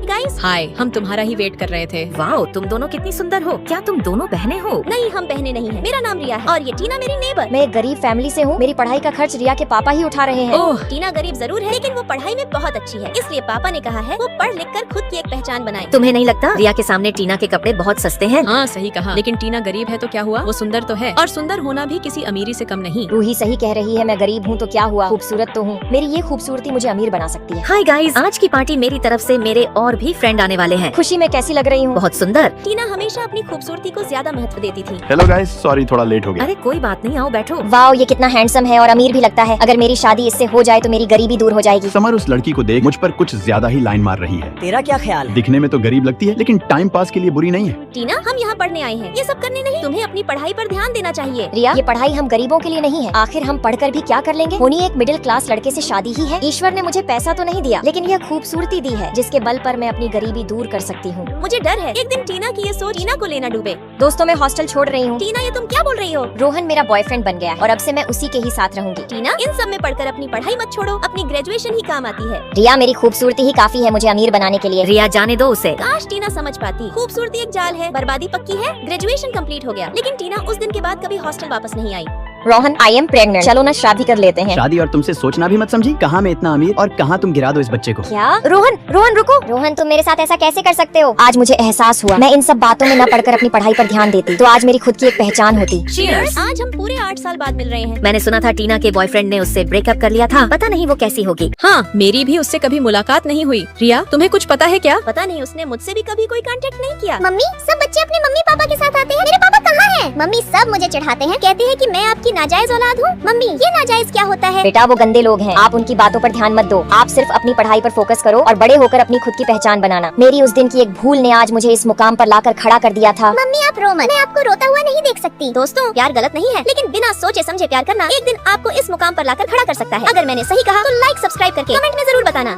Guys, हाय, हम तुम्हारा ही wait कर रहे थे। वाओ, तुम दोनों कितनी सुंदर हो। क्या तुम दोनों बहनें हो? नहीं, हम बहनें नहीं हैं। मेरा नाम रिया है और ये टीना मेरी नेबर। मैं एक गरीब फैमिली से हूँ। मेरी पढ़ाई का खर्च रिया के पापा ही उठा रहे हैं। ओह, टीना गरीब जरूर है, लेकिन वो पढ़ाई में बहुत अच्छी है, इसलिए पापा ने कहा है वो पढ़ लिख कर खुद की एक पहचान बनाए। तुम्हें नहीं लगता रिया के सामने टीना के कपड़े बहुत सस्ते हैं? हाँ सही कहा। लेकिन टीना गरीब है तो क्या हुआ, वो सुंदर तो है, और सुंदर होना भी किसी अमीरी से कम नहीं। रूही सही कह रही है, मैं गरीब हूँ तो क्या हुआ, खूबसूरत तो हूँ। मेरी ये खूबसूरती मुझे अमीर बना सकती है। हाय गाइस, आज की पार्टी मेरी तरफ से मेरे और भी फ्रेंड आने वाले हैं। खुशी में कैसी लग रही हूँ? बहुत सुंदर। टीना हमेशा अपनी खूबसूरती को ज्यादा महत्व देती थी। हेलो गाइस, सॉरी थोड़ा लेट हो गया। अरे कोई बात नहीं, आओ बैठो। वाओ, ये कितना हैंडसम है और अमीर भी लगता है। अगर मेरी शादी इससे हो जाए तो मेरी गरीबी दूर हो जाएगी। समर उस लड़की को देख मुझ पर कुछ ज्यादा ही लाइन मार रही है। तेरा क्या ख्याल है? दिखने में तो गरीब लगती है, लेकिन टाइम पास के लिए बुरी नहीं है। टीना, हम यहाँ पढ़ने आए हैं, ये सब करने नहीं। तुम्हें अपनी पढ़ाई पर ध्यान देना चाहिए। रिया, ये पढ़ाई हम गरीबों के लिए नहीं है। आखिर हम पढ़कर भी क्या कर लेंगे? होनी एक मिडिल क्लास लड़के से शादी ही है। ईश्वर ने मुझे पैसा तो नहीं दिया, लेकिन यह खूबसूरती दी है जिसके बल पर मैं अपनी गरीबी दूर कर सकती हूँ। मुझे डर है एक दिन टीना की ये सोच टीना को लेना डूबे। दोस्तों, मैं हॉस्टल छोड़ रही हूँ। टीना, ये तुम क्या बोल रही हो? रोहन मेरा बॉयफ्रेंड बन गया है और अब से मैं उसी के ही साथ रहूंगी। टीना, इन सब में पढ़कर अपनी पढ़ाई मत छोड़ो, अपनी ग्रेजुएशन ही काम आती है। रिया, मेरी खूबसूरती ही काफी है मुझे अमीर बनाने के लिए। रिया, जाने दो उसे। काश टीना समझ पाती, खूबसूरती एक जाल है, बर्बादी पक्की है। ग्रेजुएशन कंप्लीट हो गया, लेकिन टीना उस दिन के बाद कभी हॉस्टल वापस नहीं आई। Rohan, I am pregnant. चलो ना शादी कर लेते हैं। शादी और तुमसे सोचना भी मत समझी। कहाँ मैं इतना अमीर और कहाँ तुम गिरा दो इस बच्चे को। क्या? रोहन, रोहन रुको। रोहन, तुम मेरे साथ ऐसा कैसे कर सकते हो? आज मुझे एहसास हुआ, मैं इन सब बातों में न पढ़कर अपनी पढ़ाई पर ध्यान देती तो आज मेरी खुद की एक पहचान होती। Cheers! आज हम पूरे 8 साल बाद मिल रहे हैं। मैंने सुना था टीना के बॉयफ्रेंड ने उससे ब्रेकअप कर लिया था। पता नहीं वो कैसी होगी। हाँ, मेरी भी उससे कभी मुलाकात नहीं हुई। रिया, तुम्हें कुछ पता है क्या? पता नहीं, उसने मुझसे भी कभी कोई कांटेक्ट नहीं किया। मम्मी, सब बच्चे अपने मम्मी पापा के साथ आते हैं। मेरे पापा कहाँ हैं? मम्मी सब मुझे चढ़ाते हैं, कहते हैं कि मैं आपकी नाजायज औलाद हूँ। मम्मी, ये नाजायज क्या होता है? बेटा, वो गंदे लोग हैं, आप उनकी बातों पर ध्यान मत दो। आप सिर्फ अपनी पढ़ाई पर फोकस करो और बड़े होकर अपनी खुद की पहचान बनाना। मेरी उस दिन की एक भूल ने आज मुझे इस मुकाम पर लाकर खड़ा कर दिया था। मम्मी, आप रो मत, मैं आपको रोता हुआ नहीं देख सकती। दोस्तों, प्यार गलत नहीं है, लेकिन बिना सोचे समझे प्यार करना एक दिन आपको इस मुकाम पर लाकर खड़ा कर सकता है। अगर मैंने सही कहा तो लाइक सब्सक्राइब करके कमेंट में जरूर बताना।